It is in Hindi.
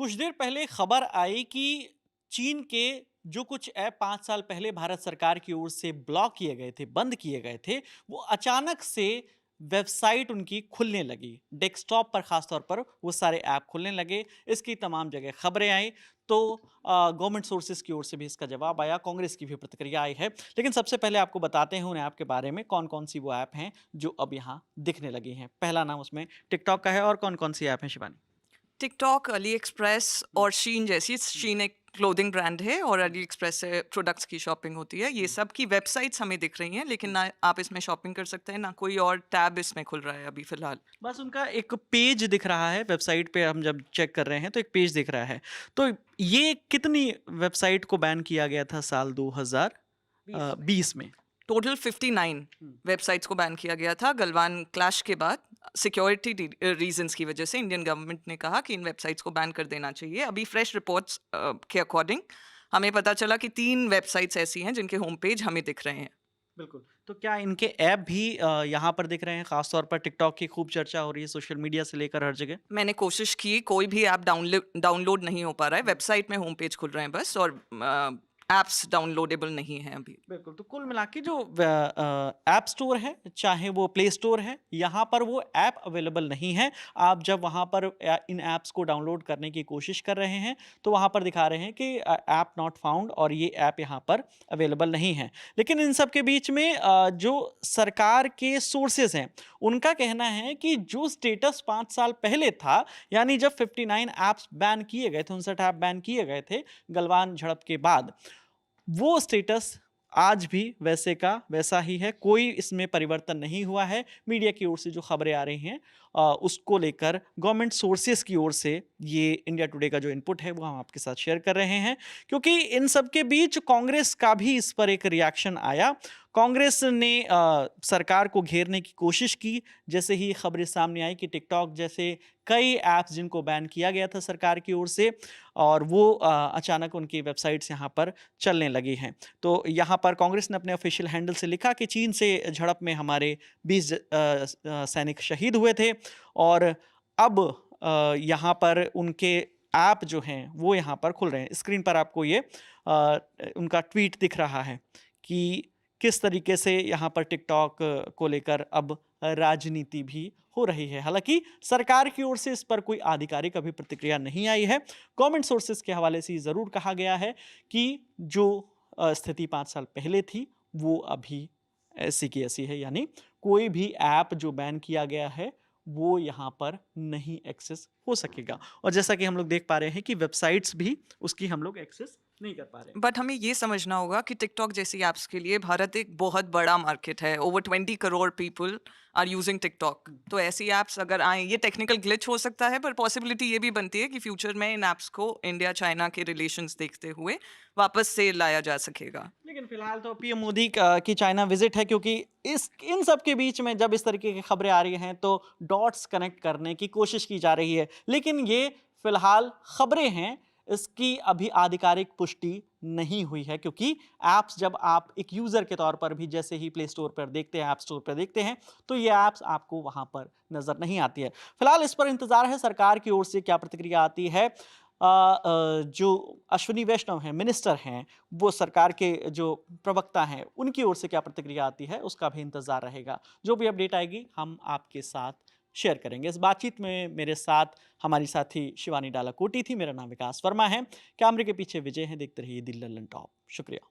कुछ देर पहले खबर आई कि चीन के जो कुछ ऐप 5 साल पहले भारत सरकार की ओर से ब्लॉक किए गए थे, बंद किए गए थे, वो अचानक से वेबसाइट उनकी खुलने लगी। डेस्कटॉप पर खास तौर पर वो सारे ऐप खुलने लगे। इसकी तमाम जगह खबरें आई। तो गवर्नमेंट सोर्सेज की ओर से भी इसका जवाब आया, कांग्रेस की भी प्रतिक्रिया आई है। लेकिन सबसे पहले आपको बताते हैं उन ऐप के बारे में, कौन-कौन सी वो ऐप हैं जो अब यहाँ दिखने लगी हैं। पहला नाम उसमें टिकटॉक का है और कौन-कौन सी ऐप हैं शिवानी? टिकटॉक, अली एक्सप्रेस हुँ, और शीन जैसी हुँ, शीन एक क्लोथिंग ब्रांड है और हुँ, अली एक्सप्रेस से प्रोडक्ट्स की शॉपिंग होती है। ये हुँ, सब की वेबसाइट्स हमें दिख रही हैं, लेकिन हुँ। ना आप इसमें शॉपिंग कर सकते हैं, ना कोई और टैब इसमें खुल रहा है अभी फ़िलहाल। बस उनका एक पेज दिख रहा है, वेबसाइट पे हम जब चेक कर रहे हैं तो एक पेज दिख रहा है। तो ये कितनी वेबसाइट को बैन किया गया था साल 20 में। 2020 में? टोटल 59 हुँ, वेबसाइट्स को बैन किया गया था गलवान क्लैश के बाद। सिक्योरिटी रीजंस की वजह से इंडियन गवर्नमेंट ने कहा कि इन वेबसाइट्स को बैन कर देना चाहिए। अभी फ्रेश रिपोर्ट्स के अकॉर्डिंग हमें पता चला कि 3 वेबसाइट्स ऐसी हैं जिनके होम पेज हमें दिख रहे हैं। बिल्कुल। तो क्या इनके ऐप भी यहाँ पर दिख रहे हैं? ख़ास तौर पर टिकटॉक की खूब चर्चा हो रही है सोशल मीडिया से लेकर हर जगह। मैंने कोशिश की, कोई भी ऐप डाउनलोड नहीं हो पा रहा है। हुँ। वेबसाइट में होम पेज खुल रहे हैं बस, और ऐप्स डाउनलोडेबल नहीं हैं अभी। बिल्कुल, तो कुल मिला के जो ऐप स्टोर है, चाहे वो प्ले स्टोर है, यहाँ पर वो ऐप अवेलेबल नहीं है। आप जब वहाँ पर इन ऐप्स को डाउनलोड करने की कोशिश कर रहे हैं, तो वहाँ पर दिखा रहे हैं कि ऐप नॉट फाउंड और ये ऐप यहाँ पर अवेलेबल नहीं है। लेकिन इन सब के बीच में जो सरकार के सोर्सेज़ हैं, उनका कहना है कि जो स्टेटस 5 साल पहले था, यानी जब 59 ऐप्स बैन किए गए थे, 59 ऐप बैन किए गए थे, गलवान झड़प के बाद, वो स्टेटस आज भी वैसे का वैसा ही है, कोई इसमें परिवर्तन नहीं हुआ है। मीडिया की ओर से जो खबरें आ रही हैं उसको लेकर गवर्नमेंट सोर्सेज़ की ओर से ये इंडिया टुडे का जो इनपुट है वो हम आपके साथ शेयर कर रहे हैं। क्योंकि इन सब के बीच कांग्रेस का भी इस पर एक रिएक्शन आया। कांग्रेस ने सरकार को घेरने की कोशिश की, जैसे ही खबरें सामने आई कि टिकटॉक जैसे कई ऐप्स जिनको बैन किया गया था सरकार की ओर से और वो अचानक उनकी वेबसाइट्स यहाँ पर चलने लगी हैं। तो यहाँ पर कांग्रेस ने अपने ऑफिशियल हैंडल से लिखा कि चीन से झड़प में हमारे 20 सैनिक शहीद हुए थे और अब यहाँ पर उनके ऐप जो हैं वो यहाँ पर खुल रहे हैं। स्क्रीन पर आपको ये उनका ट्वीट दिख रहा है कि किस तरीके से यहाँ पर टिकटॉक को लेकर अब राजनीति भी हो रही है। हालांकि सरकार की ओर से इस पर कोई आधिकारिक अभी प्रतिक्रिया नहीं आई है। गवर्नमेंट सोर्सेज के हवाले से ज़रूर कहा गया है कि जो स्थिति 5 साल पहले थी वो अभी ऐसी की ऐसी है, यानी कोई भी ऐप जो बैन किया गया है वो यहाँ पर नहीं एक्सेस हो सकेगा। और जैसा कि हम लोग देख पा रहे हैं कि वेबसाइट्स भी उसकी हम लोग एक्सेस नहीं कर पा रहे हैं। बट हमें ये समझना होगा कि टिकटॉक जैसी ऐप्स के लिए भारत एक बहुत बड़ा मार्केट है। Over 20 crore people are using TikTok. तो ऐसी ऐप्स अगर आए, ये टेक्निकल ग्लिच हो सकता है, पर पॉसिबिलिटी ये भी बनती है कि फ्यूचर में इन ऐप्स को इंडिया चाइना के रिलेशंस देखते हुए वापस से लाया जा सकेगा। लेकिन फिलहाल तो पीएम मोदी की चाइना विजिट है, क्योंकि इस इन सब के बीच में जब इस तरीके की खबरें आ रही हैं तो डॉट्स कनेक्ट करने की कोशिश की जा रही है। लेकिन ये फिलहाल खबरें हैं, इसकी अभी आधिकारिक पुष्टि नहीं हुई है, क्योंकि ऐप्स जब आप एक यूज़र के तौर पर भी जैसे ही प्ले स्टोर पर देखते हैं, ऐप स्टोर पर देखते हैं, तो ये ऐप्स आपको वहाँ पर नज़र नहीं आती है। फिलहाल इस पर इंतज़ार है सरकार की ओर से क्या प्रतिक्रिया आती है। जो अश्विनी वैष्णव हैं, मिनिस्टर हैं, वो सरकार के जो प्रवक्ता हैं, उनकी ओर से क्या प्रतिक्रिया आती है, उसका भी इंतज़ार रहेगा। जो भी अपडेट आएगी, हम आपके साथ शेयर करेंगे। इस बातचीत में मेरे साथ हमारी साथी शिवानी डालाकोटी थी, मेरा नाम विकास वर्मा है। कैमरे के पीछे विजय हैं, देखते रहिए दिल लल्लन टॉप। शुक्रिया।